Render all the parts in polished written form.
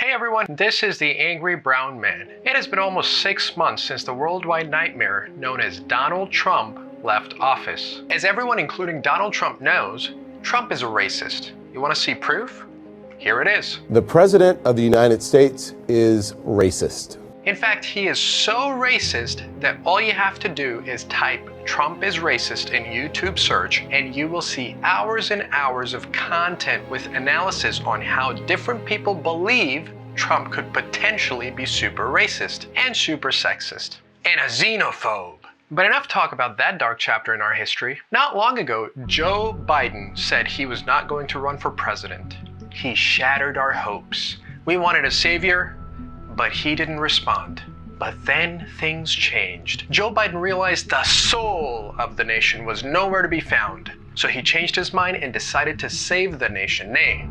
Hey everyone, this is the Angry Brown Man. It has been almost 6 months since the worldwide nightmare known as Donald Trump left office. As everyone including Donald Trump knows, Trump is a racist. You want to see proof? Here it is. The President of the United States is racist. In fact, he is so racist that all you have to do is type Trump is racist in YouTube search and you will see hours and hours of content with analysis on how different people believe Trump could potentially be super racist and super sexist and a xenophobe. But enough talk about that dark chapter in our history. Not long ago, Joe Biden said he was not going to run for president. He shattered our hopes. We wanted a savior, but he didn't respond. But then things changed. Joe Biden realized the soul of the nation was nowhere to be found. So he changed his mind and decided to save the nation. Nay,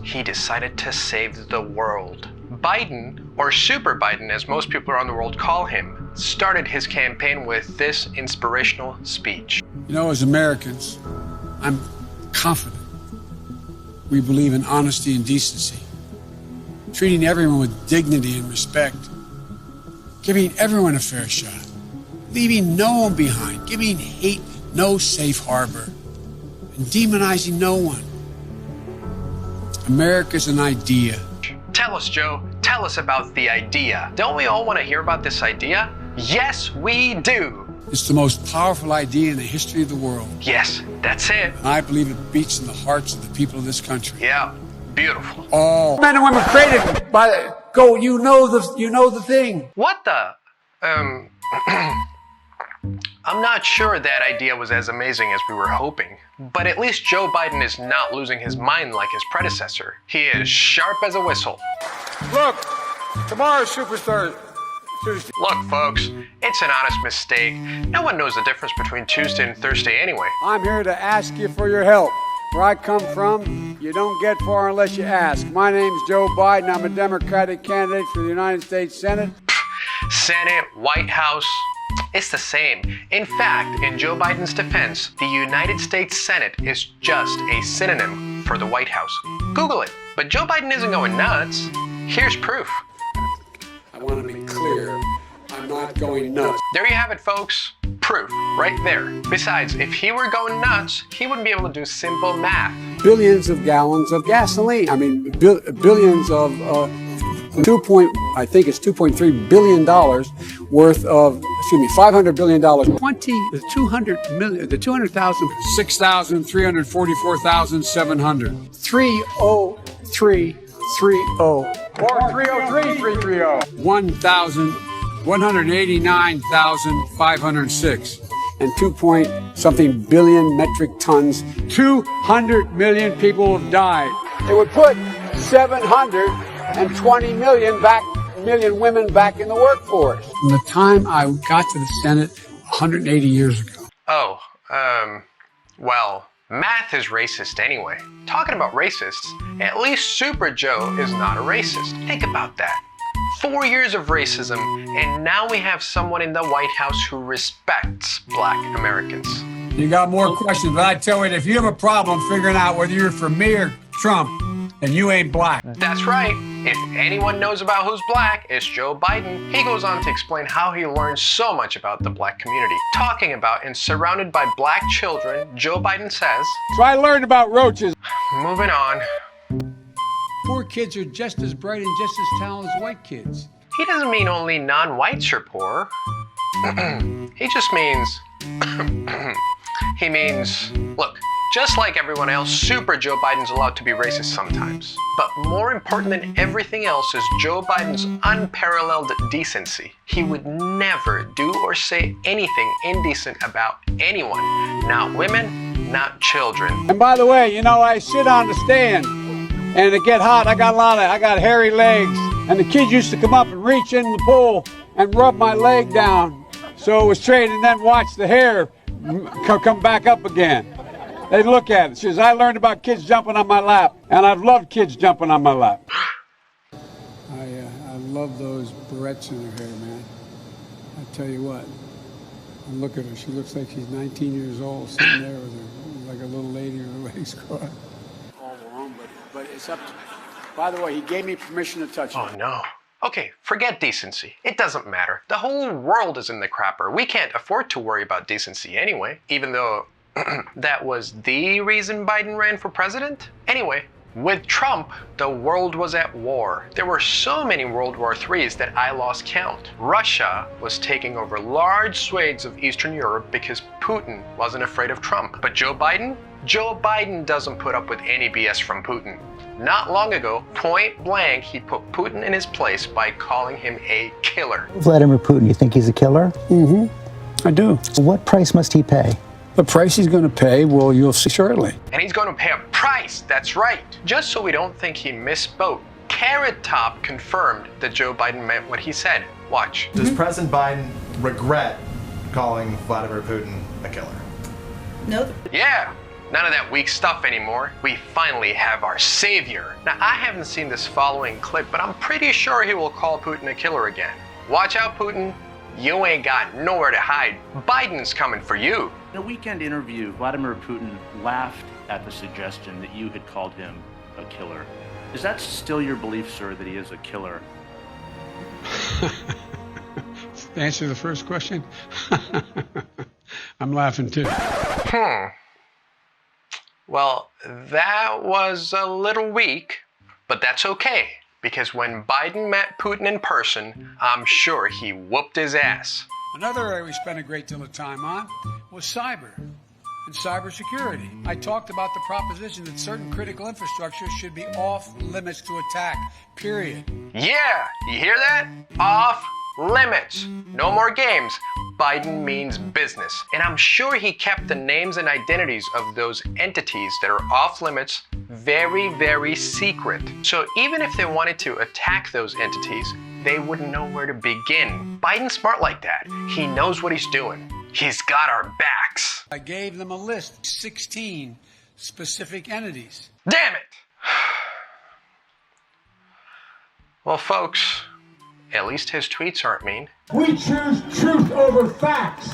he decided to save the world. Biden, or Super Biden as most people around the world call him, started his campaign with this inspirational speech. You know, as Americans, I'm confident we believe in honesty and decency, treating everyone with dignity and respect, giving everyone a fair shot, leaving no one behind, giving hate no safe harbor, and demonizing no one. America's an idea. Tell us, Joe. Tell us about the idea. Don't we all want to hear about this idea? Yes, we do. It's the most powerful idea in the history of the world. Yes, that's it. And I believe it beats in the hearts of the people of this country. Yeah, beautiful. All men and women created by you know the thing. What the? I'm not sure that idea was as amazing as we were hoping, but at least Joe Biden is not losing his mind like his predecessor. He is sharp as a whistle. Look, tomorrow's Superstar Tuesday. Look, folks, it's an honest mistake. No one knows the difference between Tuesday and Thursday anyway. I'm here to ask you for your help. Where I come from, you don't get far unless you ask. My name's Joe Biden. I'm a Democratic candidate for the United States Senate. Senate, White House, it's the same. In fact, in Joe Biden's defense, the United States Senate is just a synonym for the White House. Google it. But Joe Biden isn't going nuts. Here's proof. I want to be clear. I'm not going nuts. There you have it, folks. Proof, right there. Besides, if he were going nuts, he wouldn't be able to do simple math. Billions of gallons of gasoline. I mean, billions of, I think it's $2.3 billion worth of, $500 billion. The 200,000, 6,344,700. 30330. Or 303,330. 1,189,506. And 2-point-something billion metric tons. 200 million people have died. It would put 720 million women back in the workforce. From the time I got to the Senate 180 years ago. Oh, well, math is racist anyway. Talking about racists, at least Super Joe is not a racist. Think about that. 4 years of racism, and now we have someone in the White House who respects Black Americans. You got more questions, but I tell you, if you have a problem figuring out whether you're for me or Trump, then you ain't black. That's right. If anyone knows about who's black, it's Joe Biden. He goes on to explain how he learned so much about the black community. Talking about and surrounded by black children, Joe Biden says, So I learned about roaches. Moving on. Poor kids are just as bright and just as talented as white kids. He doesn't mean only non-whites are poor. He just means, he means, look, just like everyone else, Super Joe Biden's allowed to be racist sometimes. But more important than everything else is Joe Biden's unparalleled decency. He would never do or say anything indecent about anyone. Not women, not children. And by the way, you know, I sit on the stand and it get hot. I got hairy legs. And the kids used to come up and reach in the pool and rub my leg down so it was straight and then watch the hair come back up again. They look at it. She says, I learned about kids jumping on my lap, and I've loved kids jumping on my lap. I love those barrettes in her hair, man. I tell you what, look at her. She looks like she's 19 years old, sitting there with her, like a little lady with her legs crossed. All wrong, but it's up to By the way, he gave me permission to touch it. Oh no. Okay, forget decency. It doesn't matter. The whole world is in the crapper. We can't afford to worry about decency anyway, even though that was the reason Biden ran for president. Anyway, with Trump, the world was at war. There were so many World War IIIs that I lost count. Russia was taking over large swathes of Eastern Europe because Putin wasn't afraid of Trump. But Joe Biden? Joe Biden doesn't put up with any BS from Putin. Not long ago, point blank, he put Putin in his place by calling him a killer. Vladimir Putin, you think he's a killer? Mm-hmm. I do. What price must he pay? The price he's going to pay, well, you'll see shortly. And he's going to pay a price, that's right. Just so we don't think he misspoke, Carrot Top confirmed that Joe Biden meant what he said. Watch. Does President Biden regret calling Vladimir Putin a killer? No. Yeah. None of that weak stuff anymore. We finally have our savior. Now, I haven't seen this following clip, but I'm pretty sure he will call Putin a killer again. Watch out, Putin. You ain't got nowhere to hide. Biden's coming for you. In a weekend interview, Vladimir Putin laughed at the suggestion that you had called him a killer. Is that still your belief, sir, that he is a killer? To answer the first question, I'm laughing too. Well, that was a little weak, but that's okay, because when Biden met Putin in person, I'm sure he whooped his ass. Another area we spent a great deal of time on was cyber and cybersecurity. I talked about the proposition that certain critical infrastructure should be off limits to attack, period. Yeah, you hear that? Off limits. No more games. Biden means business. And I'm sure he kept the names and identities of those entities that are off limits very, very secret. So even if they wanted to attack those entities, they wouldn't know where to begin. Biden's smart like that. He knows what he's doing. He's got our backs. I gave them a list, 16 specific entities. Damn it! Well, folks, at least his tweets aren't mean. We choose truth over facts.